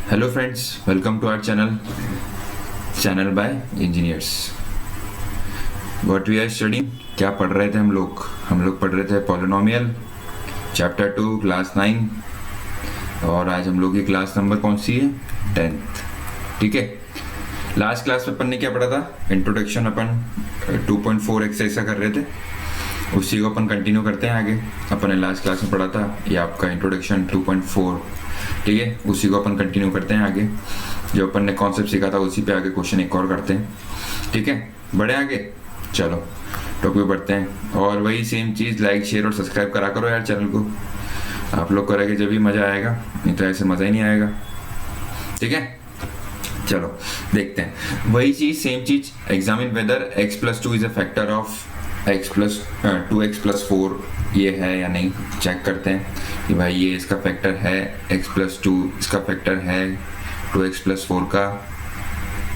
Hello friends, welcome to our channel by engineers. What we are studying, क्या पढ़ रहे थे हम लोग पढ़ रहे थे पॉलिनोमियल चैप्टर 2 क्लास 9। और आज हम लोग की क्लास नंबर कौन सी है? 10th। ठीक है, लास्ट क्लास में अपन ने क्या पढ़ा था? इंट्रोडक्शन अपन 2.4 एक्सरसाइज कर रहे थे, उसी को अपन कंटिन्यू करते हैं आगे। अपन ने लास्ट क्लास में पढ़ा था ये आपका इंट्रोडक्शन 2.4, ठीक है, उसी को अपन कंटिन्यू करते हैं आगे। जो अपन ने कॉन्सेप्ट सीखा था उसी पे आगे क्वेश्चन एक और करते हैं, ठीक है। बढ़े आगे, चलो टॉपिक पे बढ़ते हैं। और वही सेम चीज़, लाइक शेयर और सब्सक्राइब करा करो यार चैनल को। आप लोग करेंगे जब भी मज़ा आएगा, नहीं तो ऐसे मज़ा ही नहीं आएगा, ठीक है। चलो देखते हैं वही चीज़, सेम चीज़। Examine whether x+2 is a factor of x+2x+4 ये है या नहीं, चेक करते हैं कि भाई ये इसका फैक्टर है, x+2 इसका फैक्टर है 2x+4 का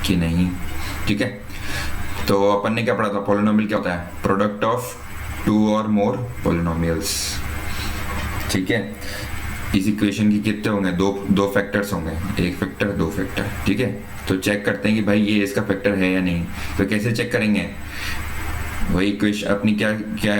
कि नहीं, ठीक है। तो अपन ने क्या पढ़ा था? पॉलिनोमियल क्या होता है? प्रोडक्ट ऑफ 2 और मोर पॉलिनोमियल्स, ठीक है। इस इक्वेशन की कितने होंगे? दो फैक्टर्स होंगे, एक फैक्टर दो फैक्टर, ठीक है। तो चेक करते हैं कि भाई ये इसका फैक्टर है या नहीं। तो कैसे चेक करेंगे? वही इक्वेशन अपनी क्या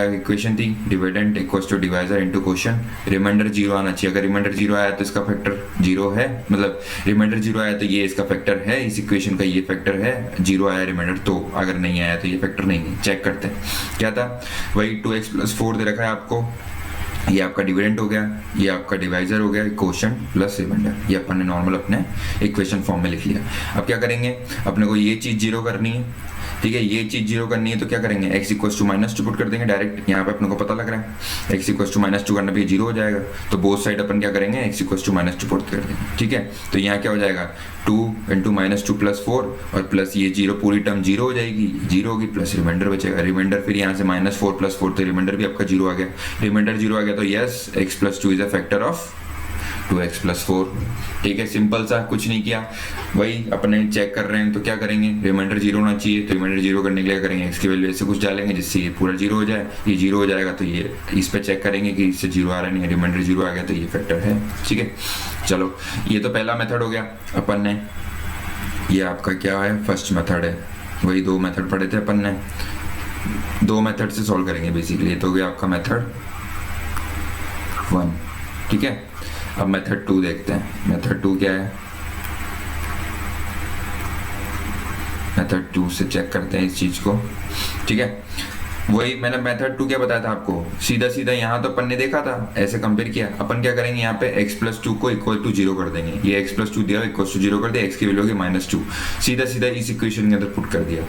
इक्वेशन थी? Dividend equals to divisor into quotient. Remainder 0 आना चाहिए। अगर रिमाइंडर 0 आया तो इसका फैक्टर 0 है, मतलब रिमाइंडर 0 आया तो ये इसका फैक्टर है, इस इक्वेशन का ये फैक्टर है। 0 आया रिमाइंडर तो, अगर नहीं आया तो ये फैक्टर नहीं है। चेक करते हैं क्या था। वही 2x+4 दे रखा है आपको, ये आपका डिविडेंड हो गया, ये आपका डिवाइजर हो गया, क्वोशिएंट प्लस रिमाइंडर। ये अपन ने नॉर्मल अपने इक्वेशन फॉर्म में लिख लिया। अब क्या करेंगे? अपने को ये चीज़ 0 करनी है, ठीक है। ये चीज़ 0 करनी है तो क्या करेंगे? x=-2 पुट कर देंगे डायरेक्ट। यहाँ पे अपने को पता लग रहा है x=-2 करने पे 0 हो जाएगा। तो बोथ साइड अपन क्या करेंगे? x=-2 पुट कर देंगे, ठीक है। तो यहाँ क्या हो जाएगा? 2 × -2 + 4 और प्लस ये 0, पूरी टर्म 0 हो जाएगी, 0 होगी, प्लस रिमाइंडर बचेगा। रिमाइंडर फिर यहाँ से -4 + 4 तो रिमाइंडर भी आपका 0 आ गया। रिमाइंडर 0 आ गया तो yes, x+2 is a factor of 2x+4, ठीक है। सिंपल सा, कुछ नहीं किया। वही अपने चेक कर रहे हैं तो क्या करेंगे? रिमाइंडर 0 होना चाहिए, तो रिमाइंडर 0 करने के लिए करेंगे x की वैल्यू ऐसे कुछ डालेंगे जिससे ये पूरा 0 हो जाए। ये 0 हो जाएगा तो ये इस पे चेक करेंगे कि इससे 0 आ रहा नहीं है। रिमाइंडर 0 आ गया तो ये फैक्टर है, ठीक है। चलो ये तो पहला मेथड हो गया अपन ने। ये आपका क्या है? फर्स्ट मेथड है। वही 2 मेथड पढ़े थे अपन ने, 2 मेथड से सॉल्व करेंगे बेसिकली। ये तो हो गया आपका मेथड 1, ठीक है। अब मेथड 2 देखते हैं। मेथड 2 क्या है? मेथड 2 से चेक करते हैं इस चीज को, ठीक है। वही मैंने मेथड 2 क्या बताया था आपको? सीधा सीधा यहाँ तो अपन ने देखा था, ऐसे कंपेयर किया। अपन क्या करेंगे? यहाँ पे x+2 को इक्वल टू 0 कर देंगे। ये x+2 दिया, इक्वल टू 0 कर दिया, x की वैल्यू होगी -2। सीधा सीधा इस इक्वेशन के अंदर पुट कर दिया,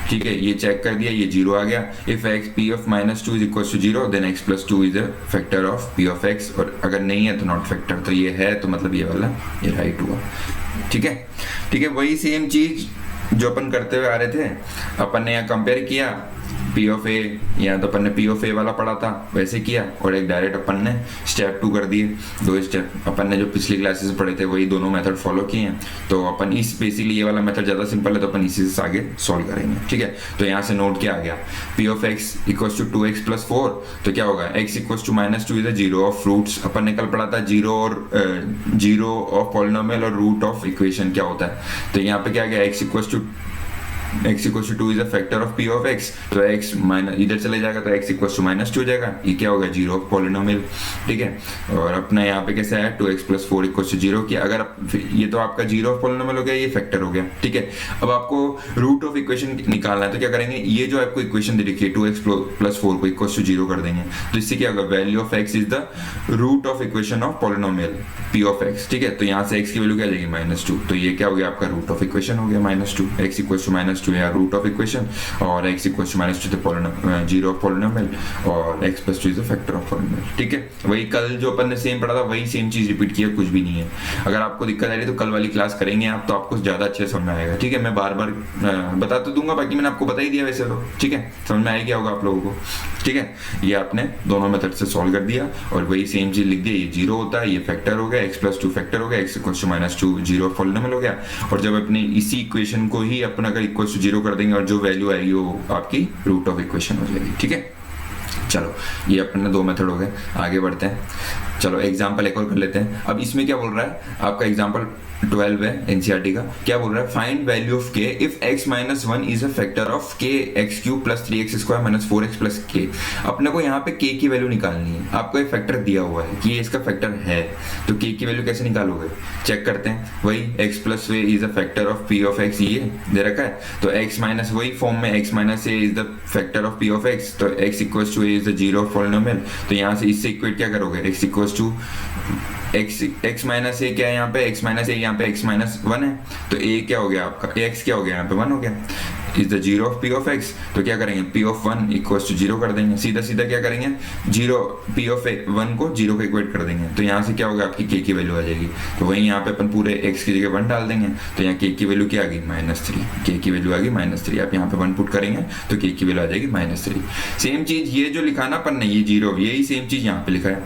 ठीक है। ये चेक कर दिया, ये 0 आ गया। If x p of -2 is equal to 0 then x+2 is a factor of p of x, और अगर नहीं है तो नॉट फैक्टर। तो ये है तो मतलब ये वाला ये राइट हुआ, ठीक है, ठीक है। वही सेम चीज जो अपन करते हुए आ रहे थे, अपन ने यहाँ कंपेयर किया P of A, यहाँ तो अपन ने P of A वाला पढ़ा था वैसे किया, और एक डायरेक्ट अपन ने स्टेप 2 कर दिए। 2 स्टेप अपन ने जो पिछली क्लासेस पढ़े थे वही दोनों मेथड फॉलो किए हैं। तो अपन इस बेसिकली ये वाला मेथड ज़्यादा सिंपल है तो अपन इसी से आगे सॉल्व करेंगे, ठीक है। तो यहाँ से नोट क्या आ गया? P of x = 2x+4, तो क्या होगा? x = -2 is 0 of roots. अपन ने कल पढ़ा था 0 ऑफ पॉलिनोमियल और रूट ऑफ इक्वेशन क्या होता है। तो यहाँ पे क्या आ गया? x=2 is a factor of p of x। तो x इधर चले जाएगा तो x = -2 हो जाएगा। ये क्या होगा? 0 ऑफ पॉलिनोमियल, ठीक है। और अपना यहाँ पे कैसे है? 2x+4 = 0 की। अगर ये तो आपका 0 ऑफ पॉलिनोमियल हो गया, ये फैक्टर हो गया, ठीक है। अब आपको रूट ऑफ इक्वेशन निकालना है तो क्या करेंगे? ये जो आपको इक्वेशन दे रखी है 2x+4 को इक्वल टू 0 कर देंगे। तो इससे क्या होगा? Value of x is the root of equation of polynomial p of x, ठीक है। तो यहाँ से x की वैल्यू क्या आ जाएगी? -2। तो ये क्या हो गया? आपका रूट ऑफ इक्वेशन हो गया -2। x = -2 या रूट ऑफ इक्वेशन, और x = -2 तो 0 ऑफ पॉलिनोमियल, और x+2 is the factor of polynomial, ठीक है। वही कल जो अपन ने सेम पढ़ा था वही सेम चीज रिपीट किया, कुछ भी नहीं है। अगर आपको दिक्कत आ रही है तो कल वाली क्लास करेंगे आप, तो आपको ज्यादा अच्छे समझ में आएगा, ठीक है। मैं बार बार बता तो दूंगा, बाकी मैंने आपको बता ही दिया वैसे तो, ठीक है। समझ में आएगा होगा आप लोगों को, ठीक है। ये आपने दोनों मेथड से सॉल्व कर दिया और वही सेम चीज लिख दिया। ये 0 होता है, ये फैक्टर हो गया, x+2 फैक्टर हो गया, x = -2 0 ऑफ पॉलिनोमियल हो गया। और जब अपने इसी इक्वेशन को ही अपना अगर इक्वल टू 0 कर देंगे और जो वैल्यू आएगी वो आपकी रूट ऑफ इक्वेशन हो जाएगी, ठीक है। चलो ये अपने 2 मेथड हो गए, आगे बढ़ते हैं। चलो एग्जाम्पल एक और कर लेते हैं। अब इसमें क्या बोल रहा है? आपका एग्जाम्पल 12 है एनसीईआरटी का। क्या बोल रहा है, find value of k if x minus 1 is a factor of k x cube plus 3x square minus 4x plus k. अपने को यहाँ पे k की वैल्यू निकालनी है, आपको एक फैक्टर दिया हुआ है कि ये इसका फैक्टर है, तो k की वैल्यू कैसे निकालोगे, चेक करते हैं। वही x plus a is a factor of p of x, ये दे रखा है, तो x माइनस वही फॉर्म में x minus a is the factor of p of x, तो x equals to a is the zero of polynomial. तो यहाँ से इससे इक्वेट क्या करोगे, x equals to x minus a क्या है यहाँ पे, x माइनस ए यहाँ पे x माइनस 1 है, तो a क्या हो गया आपका, x क्या हो गया यहाँ पे 1 हो गया, is the zero of p of x। तो क्या करेंगे, p ऑफ 1 इक्वल्स टू 0 कर देंगे, सीधा सीधा क्या करेंगे, जीरो p ऑफ 1 को 0 को इक्वेट कर देंगे, तो यहाँ से क्या होगा आपकी k की वैल्यू आ जाएगी। तो वहीं यहाँ पे अपन पूरे x की जगह 1 डाल देंगे, तो यहाँ k की वैल्यू क्या आ गई -3, k की वैल्यू आ गई -3। आप यहाँ पे 1 पुट करेंगे तो k की वैल्यू आ जाएगी -3। सेम चीज ये जो लिखा ना अपन ने, ये 0, यही सेम चीज यहाँ पे लिखा है।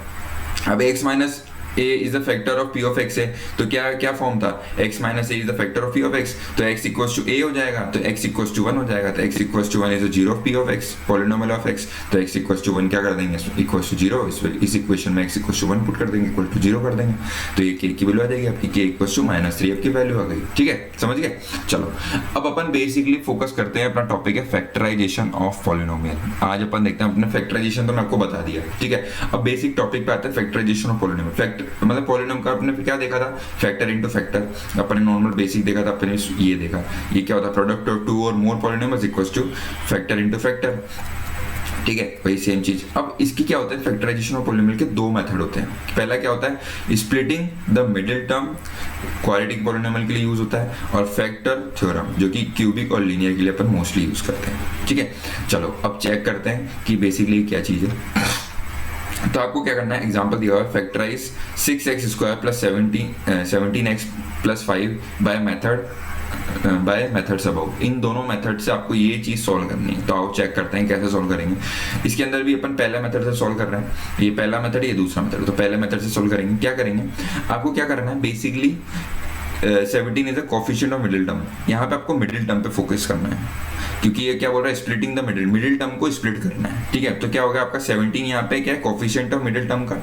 अब x minus a is the factor of p of x है, तो क्या फॉर्म था, x minus a is the factor of p of x, तो x इक्वल्स टू a हो जाएगा, तो x इक्वल्स टू 1 हो जाएगा, तो x equals to 1 is the zero of p of x, polynomial of x, तो x equals to 1 क्या कर देंगे, इक्वल्स टू 0, इस इक्वेशन में x इक्वल्स टू 1 पुट कर देंगे, इक्वल टू 0 कर देंगे, तो ये k की वैल्यू आ जाएगी आपकी, k इक्वल्स टू -3 आपकी वैल्यू आ गई। ठीक है, समझ गए। चलो अब अपन बेसिकली फोकस करते हैं, अपना टॉपिक है फैक्टराइजेशन ऑफ पॉलिनोमियल। आज अपन देखते हैं, अपने फैक्टराइजेशन तो मैं आपको बता दिया, ठीक है। अब बेसिक टॉपिक पे आते हैं फैक्टराइजेशन ऑफ पॉलिनोमियल। फैक्टर मतलब पॉलिनोमियल का अपने क्या देखा था, फैक्टर इनटू फैक्टर, अपने नॉर्मल बेसिक देखा था अपने, ये देखा, ये क्या होता है, प्रोडक्ट ऑफ 2 और more polynomials equals to factor into factor. ठीक है, वही सेम चीज। अब इसकी क्या होता है, फैक्टराइजेशन ऑफ पॉलिनोमियल के 2 मेथड होते हैं। पहला क्या होता है, splitting the middle term, quadratic polynomial के लिए यूज होता है, और फैक्टर थ्योरम जो कि क्यूबिक और लीनियर के लिए अपन मोस्टली यूज करते हैं। ठीक है, चलो अब चेक करते हैं कि बेसिकली क्या चीज है। तो आपको क्या करना है, एग्जांपल दिया हुआ है, factorise 6x square plus 17x plus 5 by methods above. इन दोनों मेथड से आपको ये चीज सॉल्व करनी है। तो आओ चेक करते हैं कैसे सॉल्व करेंगे। इसके अंदर भी अपन पहला मेथड से सॉल्व कर रहे हैं, ये पहला मेथड, ये दूसरा मेथड। तो पहले मेथड से सॉल्व करेंगे। क्या करेंगे, आपको क्या करना है, basically 17 is a coefficient of middle term. यहाँ पे आपको मिडिल टर्म पे फोकस करना है, क्योंकि ये क्या बोल रहा है, स्प्लिटिंग द मिडिल टर्म को स्प्लिट करना है। ठीक है, तो क्या होगा आपका 17 यहाँ पे क्या है, कोफिशिएंट ऑफ मिडिल टर्म का।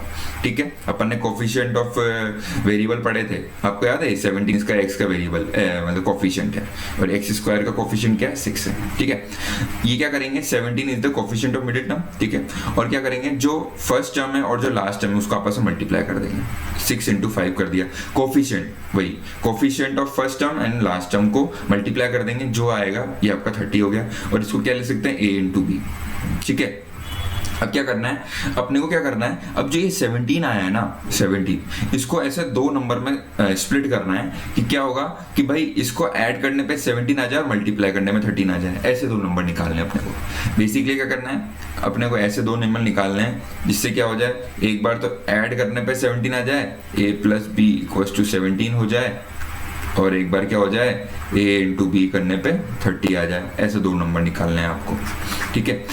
ठीक है, अपन ने कोफिशिएंट ऑफ वेरिएबल पढ़े थे, आपको याद है, 17 इसका x का वेरिएबल मतलब कोफिशिएंट है, और x स्क्वायर का कोफिशिएंट क्या है, 6 है। ठीक है, ये क्या करेंगे, 17 is the coefficient of middle term. ठीक है, और क्या करेंगे, जो फर्स्ट टर्म है और जो लास्ट टर्म है उसको आपस में मल्टीप्लाई कर देंगे, 6 × 5 कर दिया। कोफिशिएंट वही coefficient of first term and last term को मल्टीप्लाई कर देंगे, जो आएगा ये आपका 30 हो गया, और इसको क्या ले सकते हैं, a × b। ठीक है, अब क्या करना है, अपने को क्या करना है, अब जो ये 17 आया है ना, 17 इसको ऐसे 2 नंबर में स्प्लिट करना है, कि क्या होगा कि भाई इसको ऐड करने पे 17 आ जाए और मल्टीप्लाई करने में 13 आ जाए, ऐसे 2 नंबर निकालने हैं अपने को। बेसिकली क्या करना है, अपने को ऐसे 2 नंबर निकालने हैं, जिससे क्या हो जाए, एक बार तो ऐड करने पे 17 आ जाए, a + b = 17 हो जाए, और एक बार क्या हो जाए, a × b करने पे 30 आ जाए। ऐसे 2 नंबर निकालने हैं आपको। ठीक है,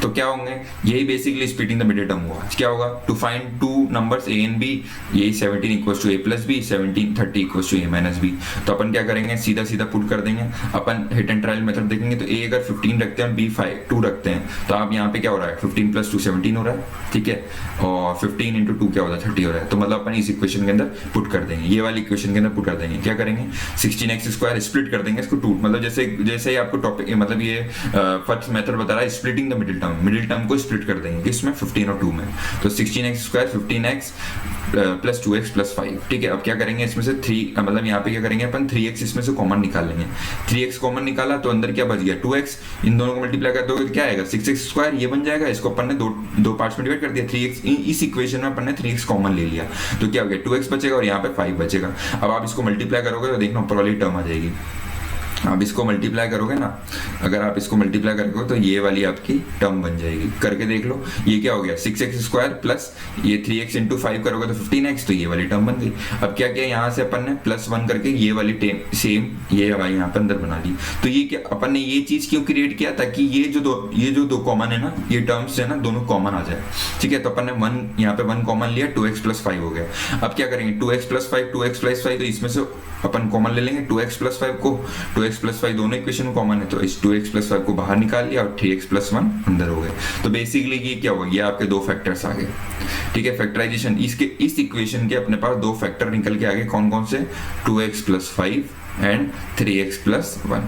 तो क्या होंगे, यही basically splitting the middle term हुआ। क्या होगा, to find 2 numbers a and b, यही 17 = a + b, 17 30 = a - b। तो अपन क्या करेंगे, सीधा सीधा पुट कर देंगे। अपन हिट एंड ट्रायल मेथड देखेंगे, तो a अगर 15 रखते हैं, b 2 रखते हैं, तो आप यहाँ पे क्या हो रहा है, 15 + 2 17 हो रहा है। ठीक है, और 15 × 2 क्या होता है, 30 हो रहा है। तो मतलब अपन इस इक्वेशन के अंदर पुट कर देंगे, ये वाली इक्वेशन के अंदर पुट कर देंगे। क्या करेंगे, 16x² स्प्लिट कर देंगे इसको 2, मतलब जैसे ही आपको टॉपिक, मतलब ये फर्स्ट मेथड बता रहा है, स्प्लिटिंग द मिडिल टर्म को स्प्लिट कर देंगे, इसमें 15 और 2 में। तो 16x² 15x + 2x + 5। ठीक है, अब क्या करेंगे, इसमें से 3 मतलब यहाँ पे क्या करेंगे अपन, 3x इसमें से कॉमन निकाल लेंगे। 3x कॉमन निकाला तो अंदर क्या बच गया, 2x। इन दोनों को मल्टीप्लाई कर दोगे तो क्या आएगा, 6x², ये बन जाएगा। इसको अपन ने दो पार्ट्स में डिवाइड कर दिया, 3x, इस इक्वेशन में अपन ने 3x कॉमन ले लिया, तो क्या हो गया, 2x बचेगा, और यहाँ पे 5 बचेगा। अब आप इसको मल्टीप्लाई करोगे तो देखना ऊपर वाली टर्म आ जाएगी। आप इसको मल्टीप्लाई करोगे ना, अगर आप इसको मल्टीप्लाई करोगे तो ये वाली आपकी टर्म बन जाएगी। करके देख लो, ये क्या हो गया, 6x² प्लस ये 3x × 5 करोगे तो 15x, तो ये वाली टर्म बन गई। अब क्या किया, यहाँ से अपन ने +1 करके ये वाली सेम ये हमारे यहाँ पर अंदर बना ली। तो ये क्या, अपन ने ये चीज क्यों क्रिएट किया, ताकि ये जो दो कॉमन है ना, ये टर्म्स है ना, दोनों कॉमन आ जाए। ठीक है, तो अपन ने 1 यहाँ पे 1 कॉमन लिया, 2x + 5 हो गया। अब क्या करेंगे, 2x + 5 2x + 5, तो इसमें से अपन कॉमन ले लेंगे 2x + 5 को, 2x 2x+5 दोनों इक्वेशन में कॉमन है, तो इस 2x+5 को बाहर निकाल लिया और 3x+1 अंदर हो गए। तो बेसिकली ये क्या हुआ, ये आपके दो फैक्टर्स आ गए। ठीक है, फैक्टराइजेशन इसके इस इक्वेशन के अपने पास दो फैक्टर निकल के आ गए, कौन कौन से, 2x+5 एंड 3x+1।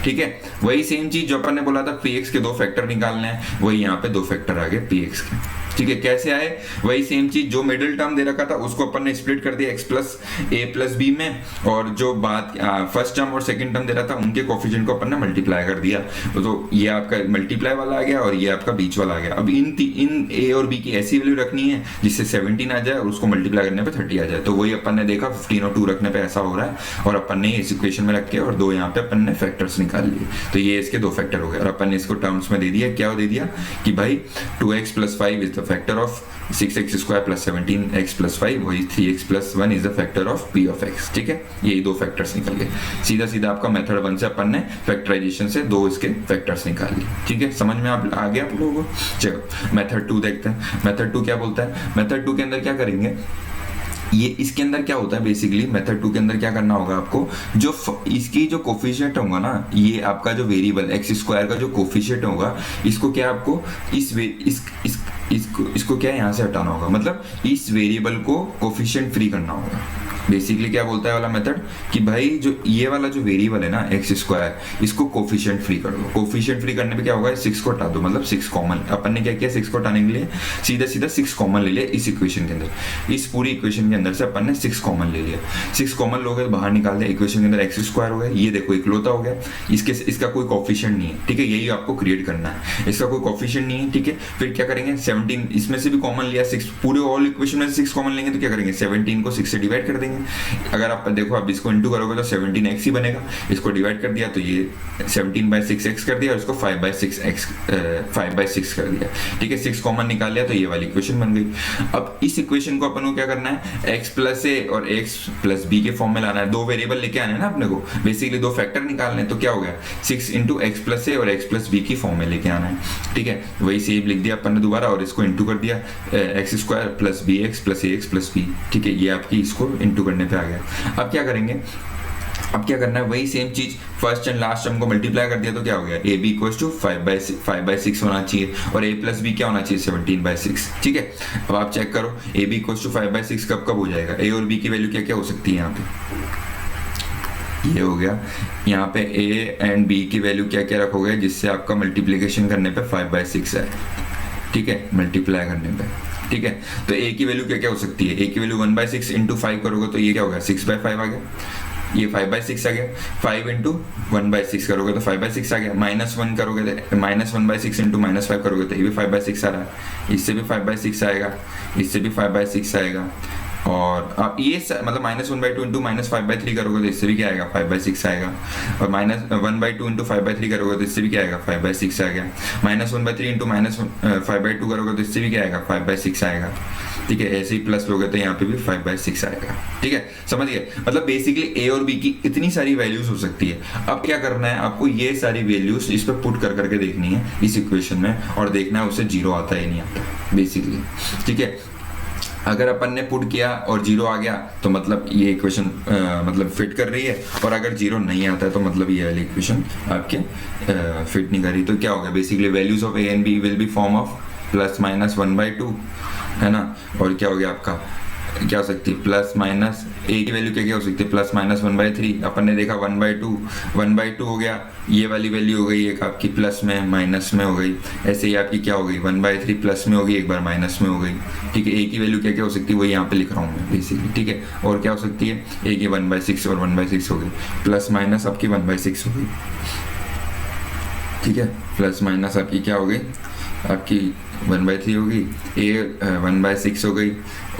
ठीक है, वही सेम चीज जो अपन ने बोला था px के दो फैक्टर निकालने हैं, वही यहाँ पे दो फैक्टर आ गए px के। ठीक है, कैसे आए, वही सेम चीज, जो मिडिल टर्म दे रखा था उसको अपन ने स्प्लिट कर दिया x+a+b में, और जो बात फर्स्ट टर्म और सेकंड टर्म दे रहा था उनके कोफिशिएंट को अपन ने मल्टीप्लाई कर दिया, तो ये आपका मल्टीप्लाई वाला आ गया और ये आपका बीच वाला आ गया। अब इन a और b की ऐसी वैल्यू रखनी है जिससे 17 आ जाए और उसको मल्टीप्लाई करने पे 30 आ जाए। तो वही अपन ने देखा 15 और 2 रखने पे ऐसा हो रहा है, और अपन ने इस इक्वेशन में रख के और दो यहाँ पे अपन ने फैक्टर्स निकाल लिए, तो ये इसके दो फैक्टर हो गए। और अपन ने इसको टर्म्स में दे दिया, क्या दे दिया कि भाई 2x+5 is the factor of 6x² + 17x+5, वही 3x+1 is the factor of p of x। ठीक है, यही दो फैक्टर्स निकल गए। सीधा सीधा आपका मेथड 1 से अपन ने फैक्टराइजेशन से दो इसके फैक्टर्स निकाल लिए। ठीक है, समझ में आ गया आप लोगों को। चलो मेथड 2 देखते हैं। मेथड 2 क्या बोलता है, मेथड 2 के अंदर क्या करेंगे, ये इसके अंदर क्या होता है, बेसिकली मेथड 2 के अंदर क्या करना होगा आपको, जो इसकी जो कोफिशिएंट होगा ना, ये आपका जो वेरिएबल x² का जो कोफिशिएंट होगा, इसको क्या आपको इसको क्या यहाँ से हटाना होगा, मतलब इस वेरिएबल को कोफिशिएंट फ्री करना होगा। बेसिकली क्या बोलता है वाला मेथड कि भाई जो ये वाला जो वेरिएबल है ना x², इसको कोफिशिएंट फ्री कर दो। कोफिशिएंट फ्री करने पे क्या होगा, 6 को हटा दो, मतलब 6 कॉमन। अपन ने क्या किया, 6 को हटाने के लिए सीधा सीधा 6 कॉमन ले लिया इस इक्वेशन के अंदर। इस पूरी इक्वेशन के अंदर से अपन ने 6 कॉमन ले लिया। 6 कॉमन लोगे तो बाहर निकाल दिया, इक्वेशन के अंदर x² हो गया, ये देखो इकलौता हो गया, इसका कोई कोफिशिएंट नहीं है। ठीक है, यही आपको क्रिएट करना है, इसका कोई कोफिशिएंट नहीं है। ठीक है, फिर क्या करेंगे, 17 इसमें से भी कॉमन लिया, 6 पूरे ऑल इक्वेशन में से 6 कॉमन लेंगे तो क्या करेंगे, 17 को 6 से डिवाइड कर देंगे। अगर आप देखो आप इसको इंटू करोगे तो 17x ही बनेगा, इसको डिवाइड कर दिया तो ये 17/6x कर दिया और इसको 5/6 कर दिया। ठीक है, 6 कॉमन निकाल लिया तो ये वाली इक्वेशन बन गई। अब इस इक्वेशन को अपन को क्या करना है, x+a और x+b के फॉर्म में लाना है। दो वेरिएबल लेके आने ना अपने को, बेसिकली दो फैक्टर निकालने हैं, तो क्या हो गया 6 × x+a और x+b की फॉर्म में लेके आना है। ठीक है, वही सेम लिख दिया अपन ने दोबारा और इसको इंटू कर दिया, x² + bx + ax + b। ठीक है, ये आपकी इसको इंटू करने पे आ गया। अब क्या करेंगे, अब क्या करना है, वही सेम चीज फर्स्ट एंड लास्ट टर्म को मल्टीप्लाई कर दिया तो क्या हो गया, ab = 5/6 होना चाहिए और a + b क्या होना चाहिए, 17/6। ठीक है, अब आप चेक करो ab = 5/6 कब हो जाएगा, a और b की वैल्यू क्या क्या हो सकती है, यहाँ पे ये हो गया, यहाँ पे a एंड b की वैल्यू क्या क्या रखोगे जिससे आपका मल्टीप्लीकेशन करने पे 5/6 है। ठीक है, मल्टीप्लाई करने पे। ठीक है, तो a की वैल्यू क्या क्या हो सकती है, a की वैल्यू 1/6 × 5 करोगे तो ये क्या होगा, 6/5 आ गया, ये 5/6 आ गया। 5 × 1/6 करोगे तो 5/6 आ गया। -1 करोगे तो -1/6 × -5 करोगे तो ये भी 5/6 आ रहा है, इससे भी 5/6 आएगा, इससे भी 5/6 आएगा, और अब ये मतलब -1/2 × -5/3 करोगे तो इससे भी क्या आएगा, 5/6 आएगा, और -1/2 × 5/3 करोगे तो इससे भी क्या आएगा, 5/6 आ गया। -1/3 × -5/2 करोगे तो इससे भी क्या आएगा, 5/6 आएगा। ठीक है, ऐसे ही प्लस लोगे तो यहाँ पे भी 5/6 आएगा। ठीक है, समझ गए, मतलब बेसिकली a और b की इतनी सारी वैल्यूज हो सकती है। अब क्या करना है आपको, ये सारी वैल्यूज इस पर पुट कर करके देखनी है इस इक्वेशन में, और देखना है उससे 0 आता है नहीं आता बेसिकली। ठीक है, अगर अपन ने पुट किया और 0 आ गया तो मतलब ये इक्वेशन मतलब फिट कर रही है, और अगर 0 नहीं आता है तो मतलब ये वाली इक्वेशन आपके फिट नहीं कर रही। तो क्या होगा, basically values of a and b will be form of ±1/2, है ना, और क्या हो गया आपका, क्या हो सकती है ± a की वैल्यू क्या क्या हो सकती है, ±1/3। अपन ने देखा 1/2 हो गया, ये वाली वैल्यू हो गई एक आपकी प्लस में, माइनस में हो गई, ऐसे ही आपकी क्या हो गई 1/3 प्लस में हो गई, एक बार माइनस में हो गई। ठीक है, a की वैल्यू क्या क्या हो सकती है, वो यहाँ पे लिख रहा हूँ मैं बेसिकली। ठीक है, और क्या हो सकती है, a की 1/6 और 1/6 हो गई, प्लस माइनस आपकी 1/6 हो गई। ठीक है, प्लस माइनस आपकी क्या हो गई, आपकी 1/3 होगी, a 1/6 हो गई,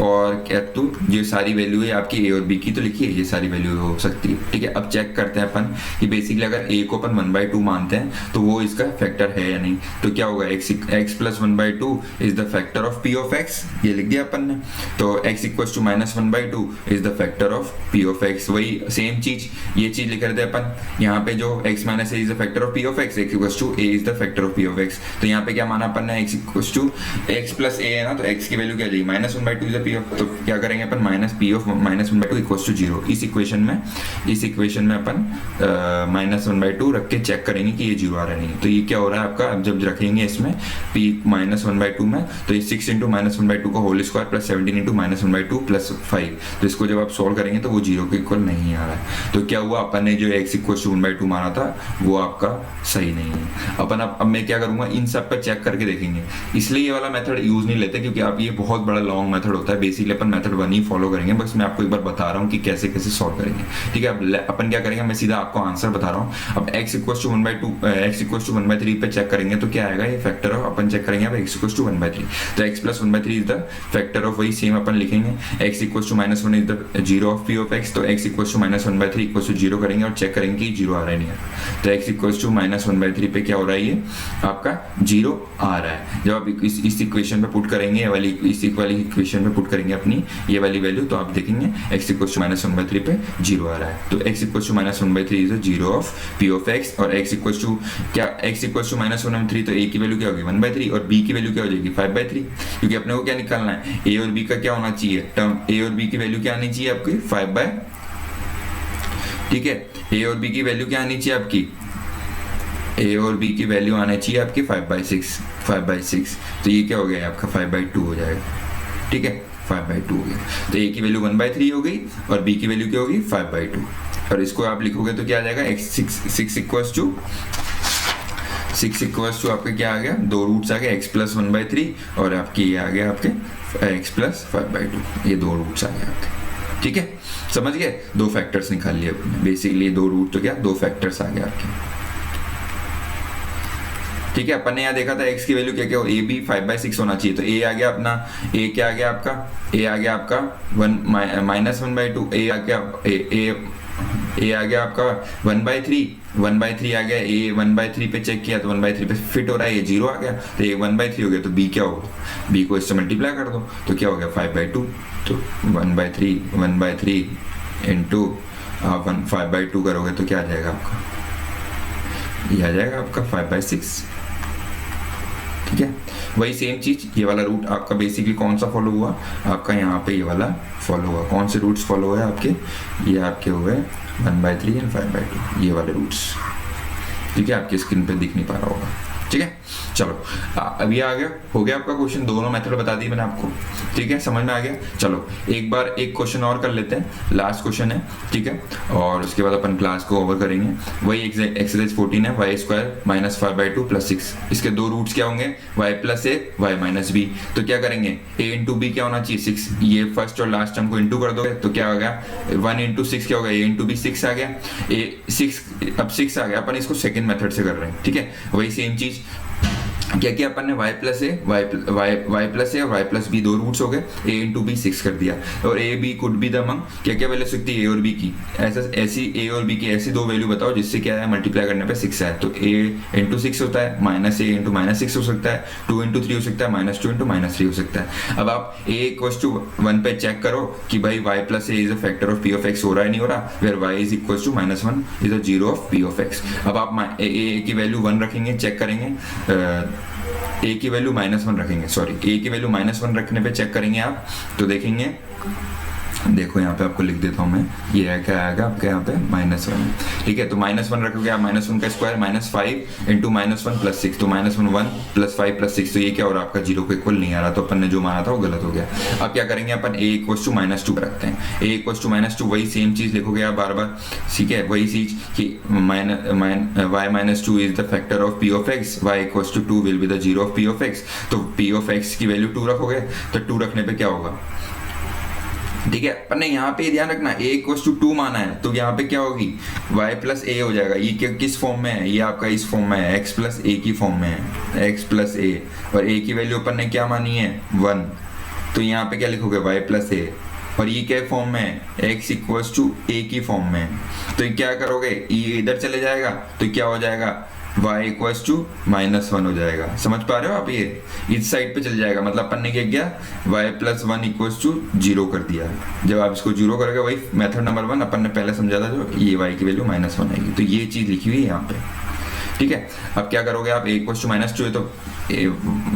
और क्या तो ये सारी वैल्यू है आपकी a और b की, तो लिखिए ये सारी वैल्यू हो सकती है। ठीक है, अब चेक करते हैं अपन कि बेसिकली अगर a को अपन 1/2 मानते हैं तो वो इसका फैक्टर है या नहीं। तो क्या होगा, x + 1/2 is the factor of p of x, ये लिख दिया अपन ने। तो x = -1/2 is the factor of p of x। वही सेम चीज, ये चीज लिख रहे थे अपन, यहाँ पे जो x - a is the factor of p of x, x = a is the factor of p of x। तो यहाँ पे क्या माना अपन ने, x = equals to x plus a है ना, तो एक्स की वैल्यू क्या आ जाएगी -1/2 इज पी ऑफ, तो क्या करेंगे अपन minus p of -1/2 equals to 0। इस इक्वेशन में अपन -1/2 रख के चेक करेंगे कि ये 0 आ रहा नहीं। तो ये क्या हो रहा है आपका, अब जब रखेंगे इसमें p -1/2 में, तो ये 6 × -1/2 का होल स्क्वायर प्लस 17 × -1/2 प्लस 5, तो इसको जब आप सॉल्व करेंगे तो वो 0 के इक्वल नहीं आ रहा है। तो क्या हुआ, अपन ने जो x इक्वल टू 1/2 माना था वो आपका सही नहीं है। अपन अब मैं क्या करूंगा, इन सब पर चेक करके देखेंगे। इसलिए ये वाला मेथड यूज नहीं लेते क्योंकि आप ये बहुत बड़ा लॉन्ग मेथड होता है। बेसिकली अपन मेथड 1 ही फॉलो करेंगे, बस मैं आपको एक बार बता रहा हूँ कि कैसे कैसे सॉल्व करेंगे। ठीक है, अब अपन क्या करेंगे, मैं सीधा आपको आंसर बता रहा हूँ। अब x इक्वल टू 1/3 पे चेक करेंगे तो क्या आएगा, ये फैक्टर ऑफ, अपन चेक करेंगे अब x इक्वल टू 1/3, तो x plus 1/3 is the factor of, वही सेम अपन लिखेंगे x equal to -1 is the 0 of p of x, तो x equal to -1/3 equal to 0 करेंगे और चेक करेंगे कि 0 आ रहा है नहीं आ रहा। तो x इक्वल टू -1/3 पे क्या हो रहा है, ये आपका 0 आ रहा है। जब आप इस इक्वेशन पे पुट करेंगे, ये वाली इक्वेशन पे पुट करेंगे अपनी ये वाली वैल्यू, तो आप देखेंगे x इक्वल टू -1/3 पे 0 आ रहा है। तो x equal to -1/3 is the 0 of p of x, और x इक्वल टू क्या, x इक्वल टू -1/3 तो a की वैल्यू क्या होगी 1/3 और b की वैल्यू क्या हो जाएगी 5/3, क्योंकि अपने को क्या निकालना है, a और b का क्या होना चाहिए, टर्म a और b की वैल्यू क्या आनी चाहिए आपकी 5/, ठीक है, a और b की वैल्यू क्या आनी चाहिए आपकी, a और b की वैल्यू आनी चाहिए आपकी 5/6, तो ये क्या हो गया आपका 5/2 हो जाएगा। ठीक है, 5/2 हो गया, तो a की वैल्यू 1/3 हो गई और b की वैल्यू क्या होगी 5/2, और इसको आप लिखोगे तो क्या आ जाएगा, x6 इक्वल्स टू आपके क्या आ गया, दो रूट्स आ गए x प्लस 1/3 और आपकी ये आ गया आपके x प्लस 5/2, ये दो रूट्स आ गए आपके। ठीक है, समझ गए, दो फैक्टर्स निकाल लिए अपने, बेसिकली दो रूट तो क्या, दो फैक्टर्स आ गए आपके। ठीक है, अपन ने यहाँ देखा था x की वैल्यू क्या क्या हो, a भी 5/6 होना चाहिए, तो a आ गया अपना, a क्या आ गया आपका, a आ गया आपका -1/2, a आ गया आपका 1/3 आ गया, a 1/3 पे चेक किया तो 1/3 पे फिट हो रहा है, ये 0 आ गया, तो ये 1/3 हो गया, तो b क्या होगा, b को इससे मल्टीप्लाई कर दो तो क्या हो गया 5/2, तो 1/3 इंटू 5/2 करोगे तो क्या आ जाएगा आपका, ये आ जाएगा आपका 5/6। ठीक है, वही सेम चीज, ये वाला रूट आपका बेसिकली कौन सा फॉलो हुआ आपका, यहाँ पे ये वाला फॉलो हुआ, कौन से रूट्स फॉलो हुए आपके, ये आपके हुए 1/3 एंड 5/2, ये वाले रूट्स। ठीक है, आपकी स्क्रीन पे दिख नहीं पा रहा होगा। ठीक है, चलो अभी आ गया, हो गया आपका क्वेश्चन, दोनों मेथड बता दी मैंने आपको। ठीक है, समझ में आ गया। चलो एक बार एक क्वेश्चन और कर लेते हैं, लास्ट क्वेश्चन है। ठीक है, और उसके बाद अपन क्लास को ओवर करेंगे। वही एक्सरसाइज 14 है, y² - 5/2 + 6, इसके दो रूट्स क्या होंगे, y + a y - b। तो क्या करेंगे, a × b क्या होना चाहिए 6, ये फर्स्ट और लास्ट टर्म को इंटू कर दोगे तो क्या हो गया 1 × 6 क्या होगा, a × b 6 आ गया, अब 6 आ गया, अपन इसको सेकंड मेथड से कर रहे हैं। ठीक है, वही सेम चीज क्या किया अपन ने, y + a और y + b दो रूट्स हो गए, a × b 6 कर दिया, और a b could be the among क्या क्या वैल्यू सकती है a और b की, ऐसी a और b की ऐसी दो वैल्यू बताओ जिससे क्या है मल्टीप्लाई करने पे 6 है। तो a × 6 होता है, -a × -6 हो सकता है, 2 × 3 हो सकता है, -2 × -3 हो सकता है। अब आप a = 1 पे चेक करो कि भाई y + a is a factor of p of x हो रहा है नहीं हो रहा, where y = -1 is the 0 of p of x। अब आप a की वैल्यू 1 रखेंगे, चेक करेंगे, a की वैल्यू -1 रखेंगे, सॉरी a की वैल्यू -1 रखने पे चेक करेंगे आप, तो देखेंगे, देखो यहाँ पे आपको लिख देता हूँ मैं, ये क्या आएगा आपके यहाँ पे -1। ठीक है, तो -1 रखोगे आप, -1 का स्क्वायर -5 × -1 + 6, तो -1 + 5 + 6, तो ये क्या हो रहा है आपका 0 को इक्वल नहीं आ रहा, तो अपन ने जो माना था वो गलत हो गया। अब क्या करेंगे अपन, a = -2 रखते हैं, a = -2, वही सेम चीज लिखोगे आप बार बार। ठीक है, वही चीज कि y - 2 is the factor of p of x, y = 2 will be the 0 of p of x, तो p ऑफ x की वैल्यू 2 रखोगे, तो 2 रखने पे क्या होगा। ठीक है, पर नहीं यहाँ पे ध्यान रखना, a = 2 माना है, तो यहाँ पे क्या होगी y + a हो जाएगा। ये किस फॉर्म में है, ये आपका इस फॉर्म में है, x + a की फॉर्म में है, x + a, और a की वैल्यू अपन ने क्या मानी है 1, तो यहाँ पे क्या लिखोगे y + a, और ये क्या फॉर्म में है, x = a की फॉर्म में है, तो ये क्या करोगे, ये इधर चले जाएगा, तो क्या हो जाएगा y = -1 हो जाएगा। समझ पा रहे हो आप, ये इस साइड पे चल जाएगा, मतलब अपन ने क्या किया, y + 1 = 0 कर दिया। जब आप इसको 0 करोगे, वही मेथड नंबर 1 अपन ने पहले समझा था, जो ये y की वैल्यू -1 आएगी, तो ये चीज लिखी हुई है यहाँ पे। ठीक है। अब क्या करोगे आप, a इक्वल टू माइनस 2 है तो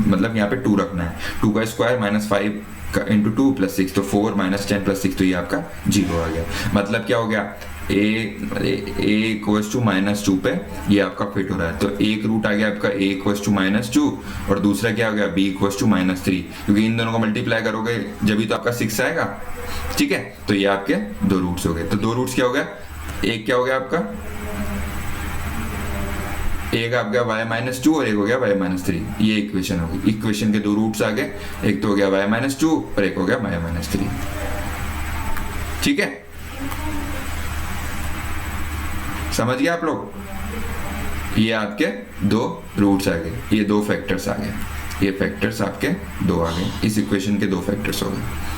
मतलब यहाँ पे 2 रखना है, 2 का स्क्वायर माइनस 5 इंटू 2 प्लस 6, तो 4 माइनस 10 प्लस 6, तो ये आपका 0 आ गया। मतलब क्या हो गया, a इक्वल्स टू माइनस 2 पे ये आपका फिट हो रहा है, तो एक रूट आ गया आपका a इक्वल्स टू माइनस 2 और दूसरा क्या हो गया b इक्वल्स टू माइनस 3, क्योंकि इन दोनों को मल्टीप्लाई करोगे जब तो आपका 6 आएगा। ठीक है, तो ये आपके दो रूट्स हो गए। तो दो रूट्स क्या हो गया, एक क्या हो गया आपका, एक आप गया y माइनस 2 और एक हो गया y माइनस 3, ये इक्वेशन होगी। इक्वेशन के दो रूट्स आ गए, एक तो हो गया y माइनस 2 और एक हो गया y माइनस 3। ठीक है, समझ गए आप लोग, ये आपके दो रूट्स आ गए, ये दो फैक्टर्स आ गए, ये फैक्टर्स आपके दो आ गए, इस इक्वेशन के दो फैक्टर्स हो गए।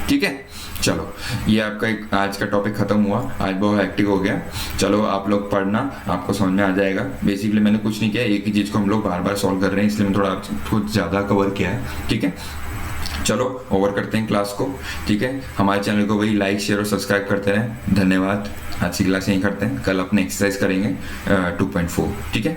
ठीक है, चलो ये आपका एक आज का टॉपिक खत्म हुआ, आज बहुत हेक्टिक हो गया। चलो आप लोग पढ़ना, आपको समझ में आ जाएगा। बेसिकली मैंने कुछ नहीं किया, एक ही चीज को हम लोग बार बार सॉल्व कर रहे हैं, इसलिए मैं थोड़ा कुछ ज्यादा कवर किया है। ठीक है, चलो ओवर करते हैं क्लास को। ठीक है, हमारे चैनल को वही लाइक शेयर और सब्सक्राइब करते रहें। धन्यवाद। आज की क्लास यहीं करते हैं, कल अपने एक्सरसाइज करेंगे 2.4। ठीक है।